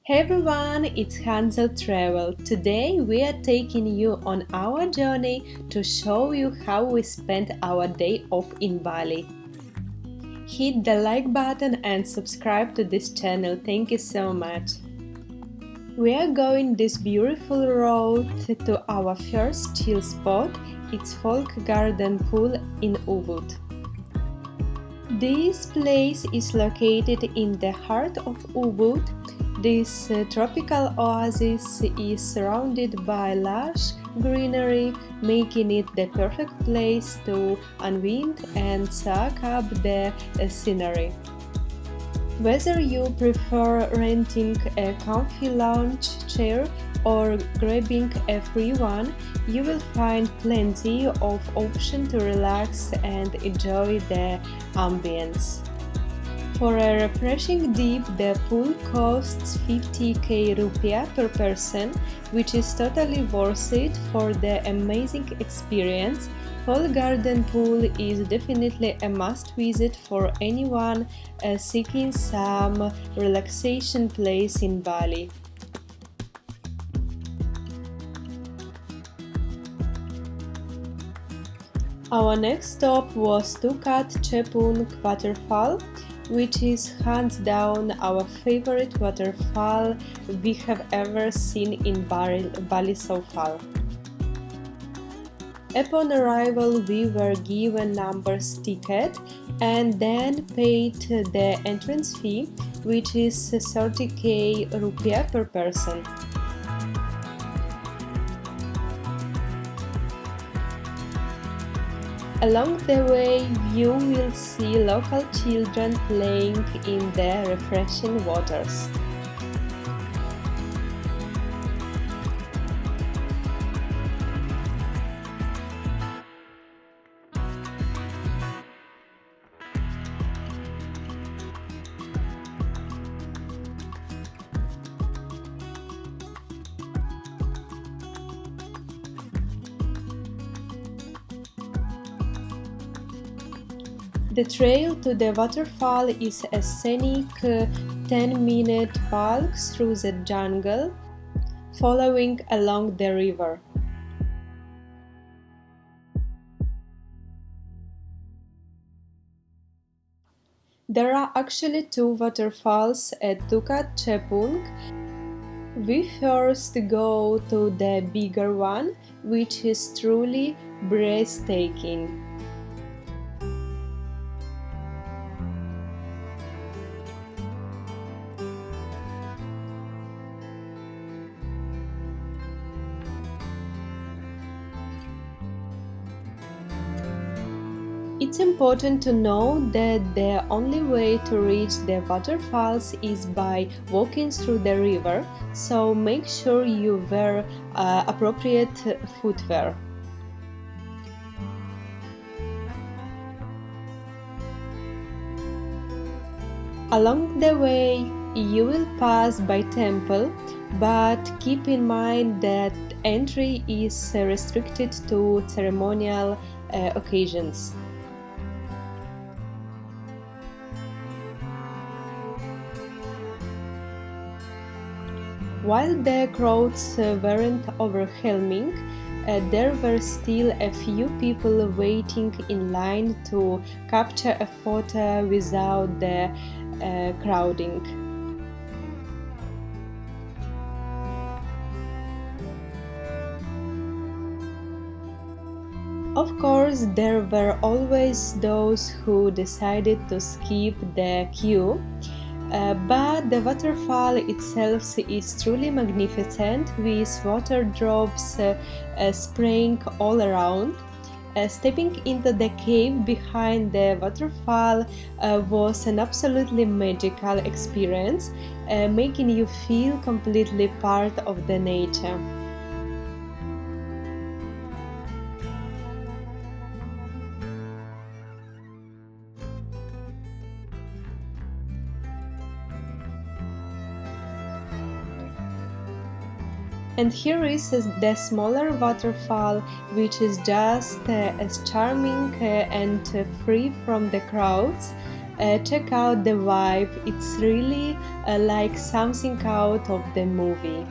Hey everyone, it's Handzel Travel. Today we are taking you on our journey to show you how we spent our day off in Bali. Hit the like button and subscribe to this channel. Thank you so much. We are going this beautiful road to our first chill spot. It's Folk Garden Pool in Ubud. This place is located in the heart of Ubud. This tropical oasis is surrounded by lush greenery, making it the perfect place to unwind and soak up the scenery. Whether you prefer renting a comfy lounge chair or grabbing a free one, you will find plenty of options to relax and enjoy the ambience. For a refreshing dip, the pool costs 50k rupiah per person, which is totally worth it for the amazing experience. Folk Garden Pool is definitely a must-visit for anyone seeking some relaxation place in Bali. Our next stop was Tukad Cepung Waterfall, which is hands down our favorite waterfall we have ever seen in Bali so far. Upon arrival, we were given numbers ticket and then paid the entrance fee, which is 30k rupiah per person. Along the way, you will see local children playing in the refreshing waters. The trail to the waterfall is a scenic 10-minute walk through the jungle, following along the river. There are actually two waterfalls at Tukad Cepung. We first go to the bigger one, which is truly breathtaking. It's important to know that the only way to reach the waterfalls is by walking through the river, so make sure you wear appropriate footwear. Along the way, you will pass by temple, but keep in mind that entry is restricted to ceremonial occasions. While the crowds weren't overwhelming, there were still a few people waiting in line to capture a photo without the crowding. Of course, there were always those who decided to skip the queue. But the waterfall itself is truly magnificent, with water drops spraying all around. Stepping into the cave behind the waterfall was an absolutely magical experience, making you feel completely part of the nature. And here is the smaller waterfall, which is just as charming and free from the crowds. Check out the vibe, it's really like something out of the movie.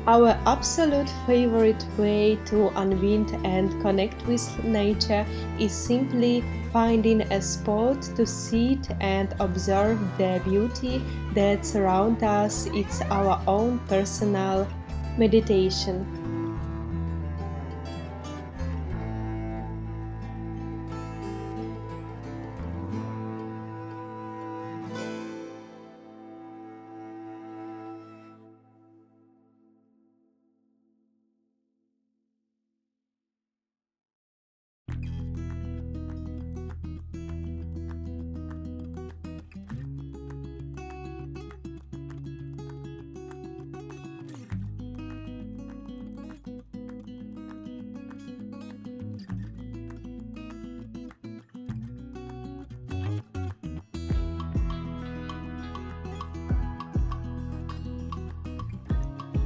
Our absolute favorite way to unwind and connect with nature is simply finding a spot to sit and observe the beauty that surrounds us. It's our own personal meditation.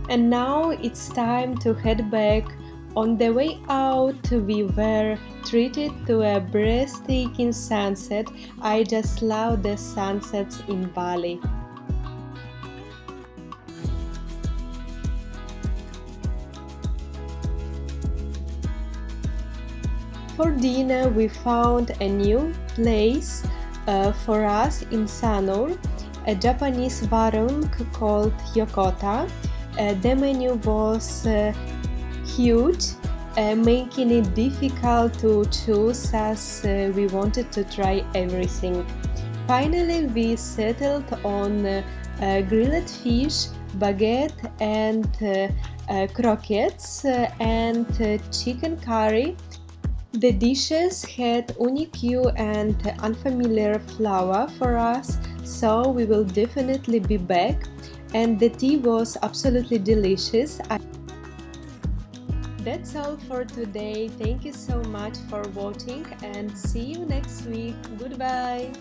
And now it's time to head back. On the way out, we were treated to a breathtaking sunset. I just love the sunsets in Bali. For dinner, we found a new place for us in Sanur, a Japanese warung called Yokota. The menu was huge, making it difficult to choose as we wanted to try everything. Finally, we settled on grilled fish, baguette, and croquettes and chicken curry. The dishes had unique hue and unfamiliar flavor for us, so we will definitely be back. And the tea was absolutely delicious. That's all for today. Thank you so much for watching and see you next week. Goodbye.